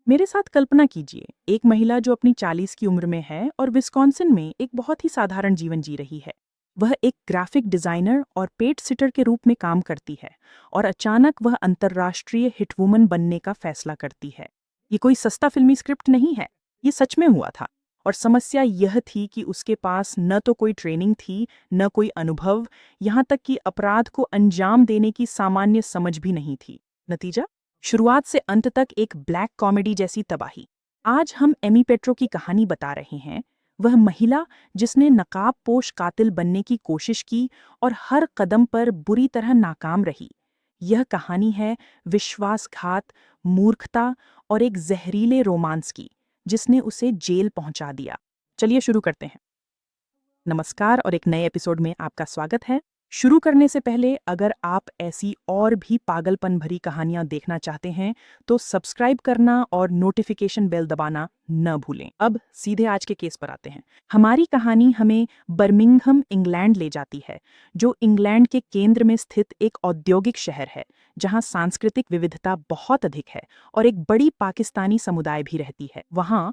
मेरे साथ कल्पना कीजिए, एक महिला जो अपनी 40 की उम्र में है और विस्कॉन्सिन में एक बहुत ही साधारण जीवन जी रही है। वह एक ग्राफिक डिजाइनर और पेट सिटर के रूप में काम करती है और अचानक वह अंतर्राष्ट्रीय हिटवुमन बनने का फैसला करती है। ये कोई सस्ता फिल्मी स्क्रिप्ट नहीं है, ये सच में हुआ था। और समस्या यह थी कि उसके पास न तो कोई ट्रेनिंग थी, न कोई अनुभव, यहाँ तक कि अपराध को अंजाम देने की सामान्य समझ भी नहीं थी। नतीजा, शुरुआत से अंत तक एक ब्लैक कॉमेडी जैसी तबाही। आज हम एमी पेट्रो की कहानी बता रहे हैं। वह महिला जिसने नकाबपोश कातिल बनने की कोशिश की और हर कदम पर बुरी तरह नाकाम रही। यह कहानी है विश्वासघात, मूर्खता और एक जहरीले रोमांस की, जिसने उसे जेल पहुंचा दिया। चलिए शुरू करते हैं। नमस्कार और एक नए एपिसोड में आपका स्वागत है। शुरू करने से पहले अगर आप ऐसी और भी पागलपन भरी कहानियां देखना चाहते हैं तो सब्सक्राइब करना और नोटिफिकेशन बेल दबाना न भूलें। अब सीधे आज के केस पर आते हैं। हमारी कहानी हमें बर्मिंघम, इंग्लैंड ले जाती है, जो इंग्लैंड के केंद्र में स्थित एक औद्योगिक शहर है, जहां सांस्कृतिक विविधता बहुत अधिक है और एक बड़ी पाकिस्तानी समुदाय भी रहती है। वहां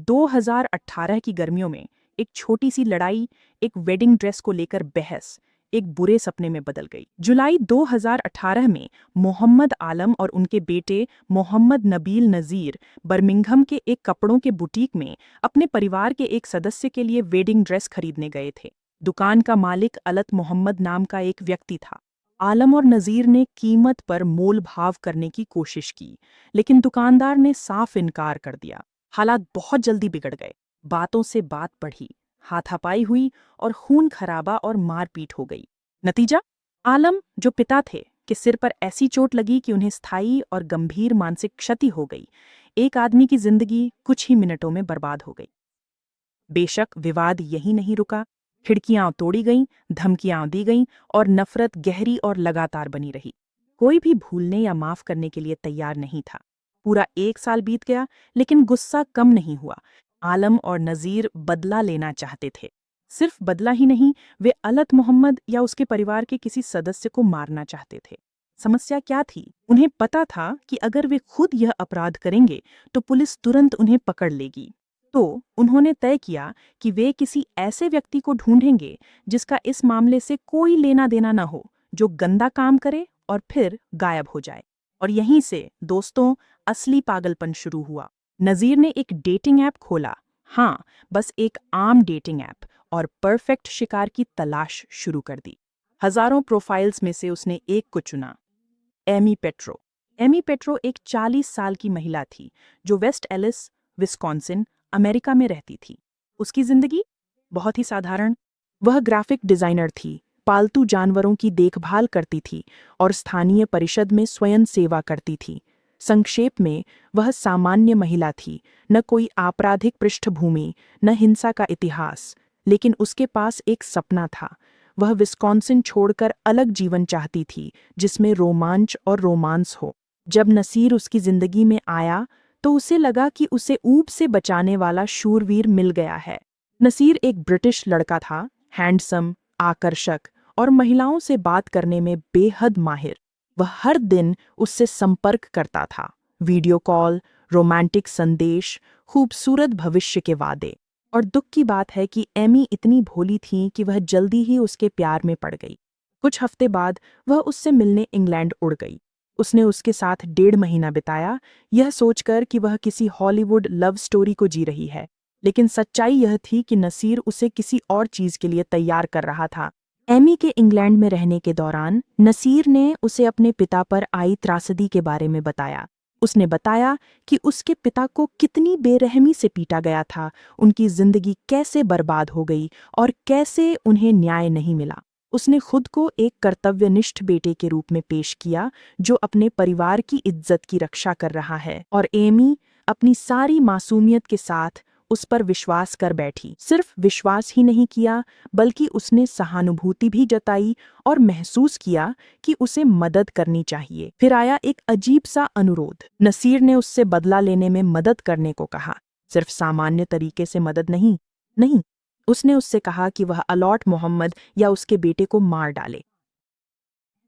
2018 की गर्मियों में एक छोटी सी लड़ाई, एक वेडिंग ड्रेस को लेकर बहस, एक बुरे सपने में बदल गई। जुलाई 2018 में मोहम्मद आलम और उनके बेटे मोहम्मद नबील नज़ीर बर्मिंघम के एक कपड़ों के बुटीक में अपने परिवार के एक सदस्य के लिए वेडिंग ड्रेस खरीदने गए थे। दुकान का मालिक अलत मोहम्मद नाम का एक व्यक्ति था। आलम और नज़ीर ने कीमत पर मोल भाव करने की कोशिश की, लेकिन दुकानदार ने साफ इनकार कर दिया। हालात बहुत जल्दी बिगड़ गए। बातों से बात बढ़ी, हाथापाई हुई और खून खराबा और मारपीट हो गई। नतीजा, आलम जो पिता थे के सिर पर ऐसी चोट लगी कि उन्हें स्थायी और गंभीर मानसिक क्षति हो गई। एक आदमी की जिंदगी कुछ ही मिनटों में बर्बाद हो गई। बेशक विवाद यही नहीं रुका। खिड़कियां तोड़ी गईं, धमकियां दी गईं और नफरत गहरी और लगातार बनी रही। कोई भी भूलने या माफ करने के लिए तैयार नहीं था। पूरा 1 साल बीत गया, लेकिन गुस्सा कम नहीं हुआ। आलम और नज़ीर बदला लेना चाहते थे। सिर्फ बदला ही नहीं, वे अलत मोहम्मद या उसके परिवार के किसी सदस्य को मारना चाहते थे। समस्या क्या थी? उन्हें पता था कि अगर वे खुद यह अपराध करेंगे तो पुलिस तुरंत उन्हें पकड़ लेगी। तो उन्होंने तय किया कि वे किसी ऐसे व्यक्ति को ढूंढेंगे जिसका इस मामले से कोई लेना देना न हो, जो गंदा काम करे और फिर गायब हो जाए। और यहीं से दोस्तों, असली पागलपन शुरू हुआ। नज़ीर ने एक डेटिंग ऐप खोला। हाँ, बस एक आम डेटिंग ऐप, और परफेक्ट शिकार की तलाश शुरू कर दी। हजारों प्रोफाइल्स में से उसने एक को चुना, एमी पेट्रो। एमी पेट्रो एक 40 साल की महिला थी जो वेस्ट एलिस, विस्कॉन्सिन, अमेरिका में रहती थी। उसकी जिंदगी बहुत ही साधारण। वह ग्राफिक डिजाइनर थी, पालतू जानवरों की देखभाल करती थी और स्थानीय परिषद में स्वयं सेवा करती थी। संक्षेप में, वह सामान्य महिला थी, न कोई आपराधिक पृष्ठभूमि, न हिंसा का इतिहास, लेकिन उसके पास एक सपना था। वह विस्कॉन्सिन छोड़कर अलग जीवन चाहती थी, जिसमें रोमांच और रोमांस हो। जब नसीर उसकी जिंदगी में आया तो उसे लगा कि उसे ऊब से बचाने वाला शूरवीर मिल गया है। नसीर एक ब्रिटिश लड़का था, हैंडसम, आकर्षक और महिलाओं से बात करने में बेहद माहिर। वह हर दिन उससे संपर्क करता था, वीडियो कॉल, रोमांटिक संदेश, खूबसूरत भविष्य के वादे। और दुख की बात है कि एमी इतनी भोली थी कि वह जल्दी ही उसके प्यार में पड़ गई। कुछ हफ्ते बाद वह उससे मिलने इंग्लैंड उड़ गई। उसने उसके साथ 1.5 महीना बिताया, यह सोचकर कि वह किसी हॉलीवुड लव स्टोरी को जी रही है। लेकिन सच्चाई यह थी कि नसीर उसे किसी और चीज के लिए तैयार कर रहा था। एमी के इंग्लैंड में रहने के दौरान नसीर ने उसे अपने पिता पर आई त्रासदी के बारे में बताया। उसने बताया कि उसके पिता को कितनी बेरहमी से पीटा गया था, उनकी जिंदगी कैसे बर्बाद हो गई और कैसे उन्हें न्याय नहीं मिला। उसने खुद को एक कर्तव्यनिष्ठ बेटे के रूप में पेश किया, जो अपने परिवार की इज्जत की रक्षा कर रहा है। और एमी अपनी सारी मासूमियत के साथ उस पर विश्वास कर बैठी। सिर्फ विश्वास ही नहीं किया, बल्कि उसने सहानुभूति भी जताई और महसूस किया कि उसे मदद करनी चाहिए। फिर आया एक अजीब सा अनुरोध। नसीर ने उससे बदला लेने में मदद करने को कहा। सिर्फ सामान्य तरीके से मदद नहीं, नहीं, उसने उससे कहा कि वह अलॉट मोहम्मद या उसके बेटे को मार डाले।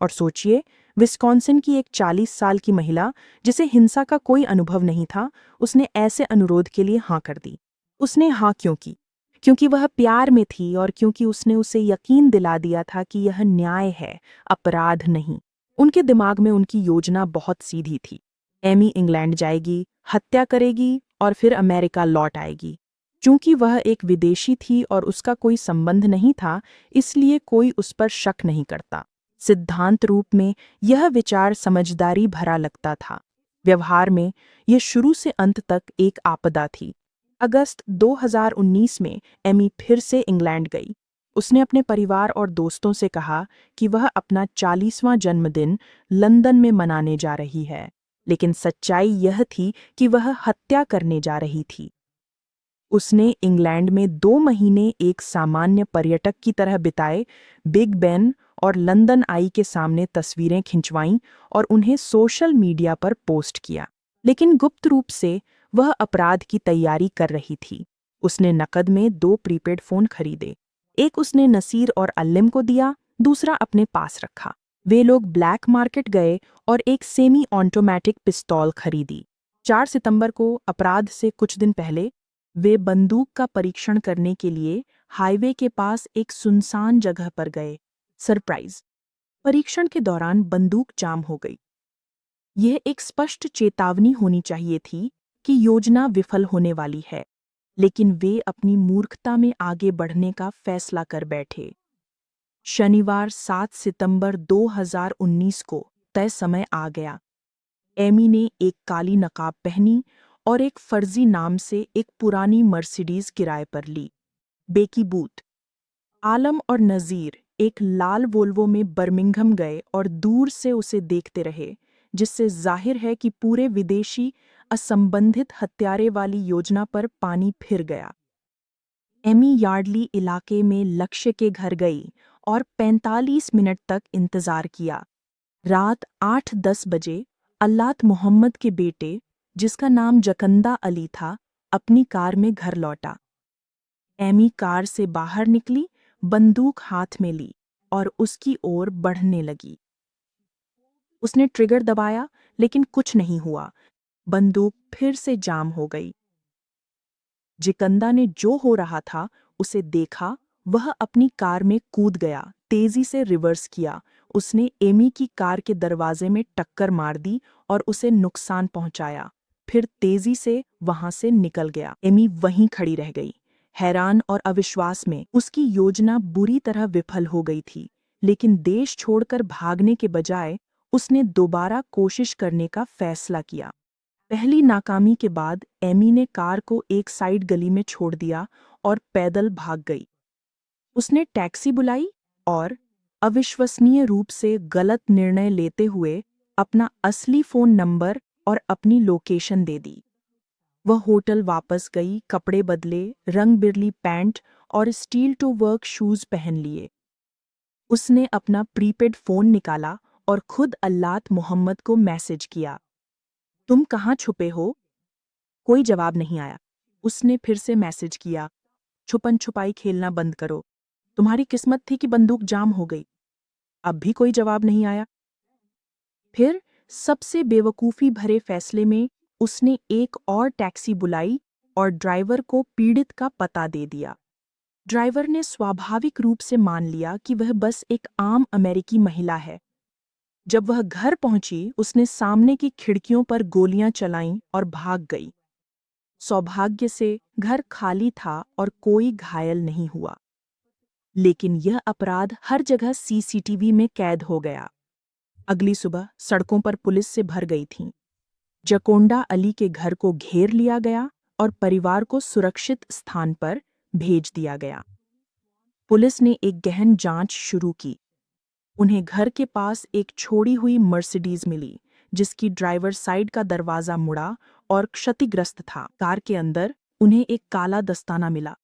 और सोचिए, विस्कॉन्सिन की एक 40 साल की महिला जिसे हिंसा का कोई अनुभव नहीं था, उसने ऐसे अनुरोध के लिए हाँ कर दी। उसने हाँ क्यों की? क्योंकि वह प्यार में थी और क्योंकि उसने उसे यकीन दिला दिया था कि यह न्याय है, अपराध नहीं। उनके दिमाग में उनकी योजना बहुत सीधी थी। एमी इंग्लैंड जाएगी, हत्या करेगी और फिर अमेरिका लौट आएगी। चूंकि वह एक विदेशी थी और उसका कोई संबंध नहीं था, इसलिए कोई उस पर शक नहीं करता। सिद्धांत रूप में यह विचार समझदारी भरा लगता था। व्यवहार में यह शुरू से अंत तक एक आपदा थी। अगस्त 2019 में एमी फिर से इंग्लैंड गई। उसने अपने परिवार और दोस्तों से कहा कि वह अपना 40वां जन्मदिन लंदन में मनाने जा रही है, लेकिन सच्चाई यह थी कि वह हत्या करने जा रही थी। उसने इंग्लैंड में 2 महीने एक सामान्य पर्यटक की तरह बिताए, बिग बेन और लंदन आई के सामने तस्वीरें खिंचवाईं और उन्हें सोशल मीडिया पर पोस्ट किया। लेकिन गुप्त रूप से वह अपराध की तैयारी कर रही थी। उसने नकद में 2 प्रीपेड फ़ोन खरीदे। एक उसने नसीर और अल्लिम को दिया, दूसरा अपने पास रखा। वे लोग ब्लैक मार्केट गए और एक सेमी ऑटोमेटिक पिस्तौल खरीदी। 4 सितंबर को, अपराध से कुछ दिन पहले, वे बंदूक का परीक्षण करने के लिए हाईवे के पास एक सुनसान जगह पर गए। सरप्राइज! परीक्षण के दौरान बंदूक जाम हो गई। यह एक स्पष्ट चेतावनी होनी चाहिए थी कि योजना विफल होने वाली है, लेकिन वे अपनी मूर्खता में आगे बढ़ने का फैसला कर बैठे। शनिवार 7 सितंबर 2019 को तय समय आ गया। एमी ने एक काली नकाब पहनी और एक फर्जी नाम से एक पुरानी मर्सिडीज किराए पर ली। बेकी बूथ, आलम और नज़ीर एक लाल वोल्वो में बर्मिंघम गए और दूर से उसे देखते रहे, जिससे जाहिर है कि पूरे विदेशी असंबंधित हत्यारे वाली योजना पर पानी फिर गया। एमी यार्डली इलाके में लक्ष्य के घर गई और 45 मिनट तक इंतजार किया। रात 8-10 बजे अल्लात मोहम्मद के बेटे, जिसका नाम जकंदा अली था, अपनी कार में घर लौटा। एमी कार से बाहर निकली, बंदूक हाथ में ली और उसकी ओर बढ़ने लगी। उसने ट्रिगर दबाया, लेकिन कुछ नहीं हुआ। बंदूक फिर से जाम हो गई। जिकंदा ने जो हो रहा था उसे देखा। वह अपनी कार में कूद गया, तेजी से रिवर्स किया। उसने एमी की कार के दरवाजे में टक्कर मार दी और उसे नुकसान पहुंचाया। फिर तेजी से वहां से निकल गया। एमी वहीं खड़ी रह गई, हैरान और अविश्वास में। उसकी योजना बुरी तरह विफल हो गई थी, लेकिन देश छोड़कर भागने के बजाय उसने दोबारा कोशिश करने का फैसला किया। पहली नाकामी के बाद एमी ने कार को एक साइड गली में छोड़ दिया और पैदल भाग गई। उसने टैक्सी बुलाई और अविश्वसनीय रूप से गलत निर्णय लेते हुए अपना असली फ़ोन नंबर और अपनी लोकेशन दे दी। वह होटल वापस गई, कपड़े बदले, रंग बिरली पैंट और स्टील टू वर्क शूज़ पहन लिए। उसने अपना प्रीपेड फ़ोन निकाला और खुद अल्लात मोहम्मद को मैसेज किया, तुम कहाँ छुपे हो? कोई जवाब नहीं आया। उसने फिर से मैसेज किया, छुपन छुपाई खेलना बंद करो। तुम्हारी किस्मत थी कि बंदूक जाम हो गई। अब भी कोई जवाब नहीं आया। फिर सबसे बेवकूफ़ी भरे फैसले में उसने एक और टैक्सी बुलाई और ड्राइवर को पीड़ित का पता दे दिया। ड्राइवर ने स्वाभाविक रूप से मान लिया कि वह बस एक आम अमेरिकी महिला है। जब वह घर पहुंची, उसने सामने की खिड़कियों पर गोलियां चलाईं और भाग गई। सौभाग्य से घर खाली था और कोई घायल नहीं हुआ। लेकिन यह अपराध हर जगह सीसीटीवी में कैद हो गया। अगली सुबह सड़कों पर पुलिस से भर गई थीं। जकोंडा अली के घर को घेर लिया गया और परिवार को सुरक्षित स्थान पर भेज दिया गया। पुलिस ने एक गहन जांच शुरू की। उन्हें घर के पास एक छोड़ी हुई मर्सिडीज मिली, जिसकी ड्राइवर साइड का दरवाजा मुड़ा और क्षतिग्रस्त था। कार के अंदर उन्हें एक काला दस्ताना मिला,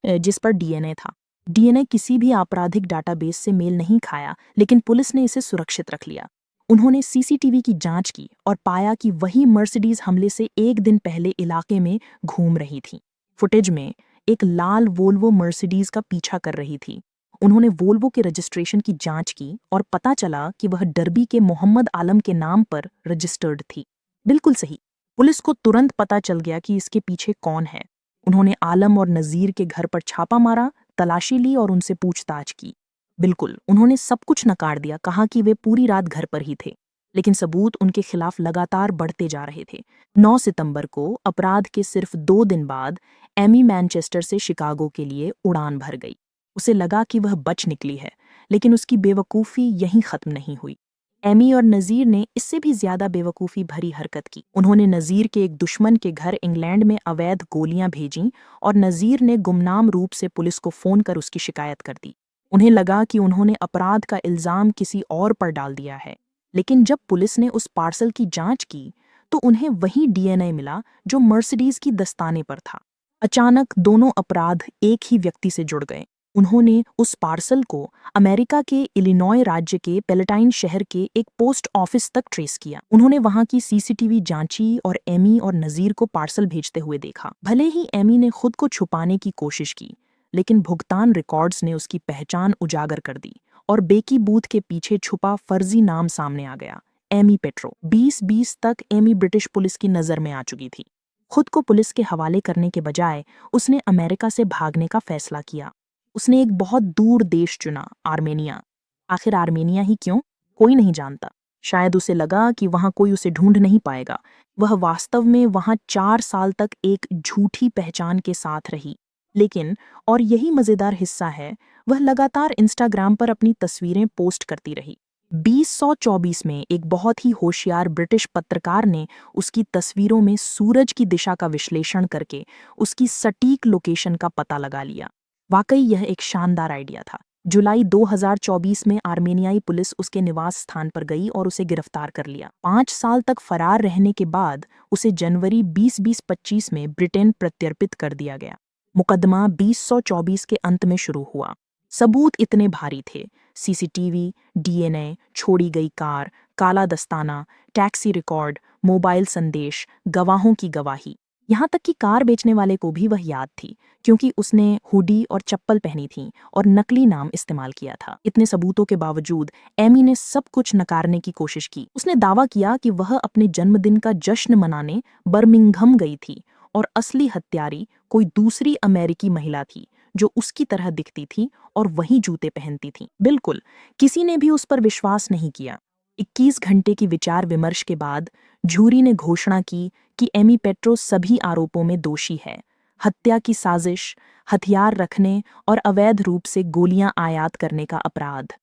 जिस पर डीएनए था। डीएनए किसी भी आपराधिक डाटाबेस से मेल नहीं खाया, लेकिन पुलिस ने इसे सुरक्षित रख लिया। उन्होंने सीसीटीवी की जांच की और पाया कि वही मर्सिडीज हमले से एक दिन पहले इलाके में घूम रही थी। फुटेज में एक लाल वोल्वो मर्सिडीज का पीछा कर रही थी। उन्होंने वोल्वो के रजिस्ट्रेशन की जांच की और पता चला कि वह डर्बी के मोहम्मद आलम के नाम पर रजिस्टर्ड थी। बिल्कुल सही। पुलिस को तुरंत पता चल गया कि इसके पीछे कौन है। उन्होंने आलम और नज़ीर के घर पर छापा मारा, तलाशी ली और उनसे पूछताछ की। बिल्कुल, उन्होंने सब कुछ नकार दिया, कहा कि वे पूरी रात घर पर ही थे। लेकिन सबूत उनके खिलाफ लगातार बढ़ते जा रहे थे। 9 सितंबर को अपराध के सिर्फ 2 दिन बाद एमी मैनचेस्टर से शिकागो के लिए उड़ान भर गई। उसे लगा कि वह बच निकली है, लेकिन उसकी बेवकूफ़ी यहीं ख़त्म नहीं हुई। एमी और नज़ीर ने इससे भी ज़्यादा बेवकूफ़ी भरी हरकत की। उन्होंने नज़ीर के एक दुश्मन के घर इंग्लैंड में अवैध गोलियां भेजीं और नज़ीर ने गुमनाम रूप से पुलिस को फ़ोन कर उसकी शिकायत कर दी। उन्हें लगा कि उन्होंने अपराध का इल्ज़ाम किसी और पर डाल दिया है। लेकिन जब पुलिस ने उस पार्सल की जांच की तो उन्हें वही डीएनए मिला जो मर्सिडीज की दस्ताने पर था। अचानक दोनों अपराध एक ही व्यक्ति से जुड़ गए। उन्होंने उस पार्सल को अमेरिका के इलिनॉय राज्य के पेलेटाइन शहर के एक पोस्ट ऑफिस तक ट्रेस किया। उन्होंने वहां की सीसीटीवी जांची और एमी और नज़ीर को पार्सल भेजते हुए देखा। भले ही एमी ने खुद को छुपाने की कोशिश की, लेकिन भुगतान रिकॉर्ड्स ने उसकी पहचान उजागर कर दी और बेकी बूथ के पीछे छुपा फर्जी नाम सामने आ गया, एमी पेट्रो। 2020 तक एमी ब्रिटिश पुलिस की नज़र में आ चुकी थी। खुद को पुलिस के हवाले करने के बजाय उसने अमेरिका से भागने का फैसला किया। उसने एक बहुत दूर देश चुना, आर्मेनिया। आखिर आर्मेनिया ही क्यों? कोई नहीं जानता। शायद उसे लगा कि वहां कोई उसे ढूंढ नहीं पाएगा। वह वास्तव में वहां 4 साल तक एक झूठी पहचान के साथ रही। लेकिन, और यही मजेदार हिस्सा है, वह लगातार इंस्टाग्राम पर अपनी तस्वीरें पोस्ट करती रही। 2024 में एक बहुत ही होशियार ब्रिटिश पत्रकार ने उसकी तस्वीरों में सूरज की दिशा का विश्लेषण करके उसकी सटीक लोकेशन का पता लगा लिया। वाकई यह एक शानदार आइडिया था। जुलाई 2024 में आर्मेनियाई पुलिस उसके निवास स्थान पर गई और उसे गिरफ्तार कर लिया। 5 साल तक फरार रहने के बाद उसे जनवरी 2025 में ब्रिटेन प्रत्यर्पित कर दिया गया। मुकदमा 2024 के अंत में शुरू हुआ। सबूत इतने भारी थे, सीसीटीवी, डीएनए, छोड़ी गई कार, काला दस्ताना, टैक्सी रिकॉर्ड, मोबाइल संदेश, गवाहों की गवाही। यहाँ तक कि कार बेचने वाले को भी वह याद थी, क्योंकि उसने हुडी और चप्पल पहनी थी और नकली नाम इस्तेमाल किया था। इतने सबूतों के बावजूद एमी ने सब कुछ नकारने की कोशिश की। उसने दावा किया कि वह अपने जन्मदिन का जश्न मनाने बर्मिंघम गई थी और असली हत्यारी कोई दूसरी अमेरिकी महिला थी जो उसकी तरह दिखती थी और वही जूते पहनती थी। बिल्कुल, किसी ने भी उस पर विश्वास नहीं किया। 21 घंटे की विचार विमर्श के बाद जूरी ने घोषणा की कि एमी पेट्रो सभी आरोपों में दोषी है। हत्या की साजिश, हथियार रखने और अवैध रूप से गोलियां आयात करने का अपराध।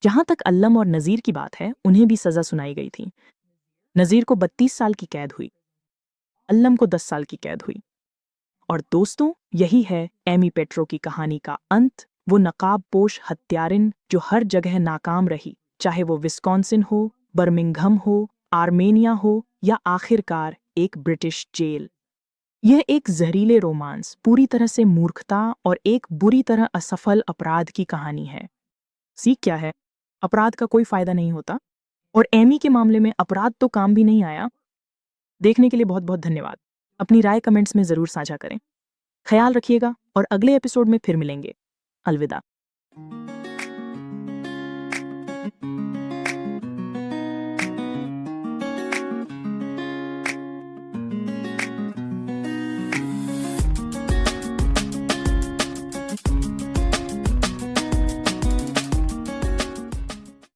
जहां तक अल्लम और नज़ीर की बात है, उन्हें भी सजा सुनाई गई थी। नज़ीर को 32 साल की कैद हुई, अल्लम को 10 साल की कैद हुई। और दोस्तों, यही है एमी पेट्रो की कहानी का अंत। वो नकाबपोश हत्यारिन जो हर जगह नाकाम रही, चाहे वो विस्कॉन्सिन हो, बर्मिंघम हो, आर्मेनिया हो या आखिरकार एक ब्रिटिश जेल। यह एक जहरीले रोमांस, पूरी तरह से मूर्खता और एक बुरी तरह असफल अपराध की कहानी है। सीख क्या है? अपराध का कोई फायदा नहीं होता, और एमी के मामले में अपराध तो काम भी नहीं आया। देखने के लिए बहुत बहुत धन्यवाद। अपनी राय कमेंट्स में ज़रूर साझा करें। ख्याल रखिएगा और अगले एपिसोड में फिर मिलेंगे। अलविदा।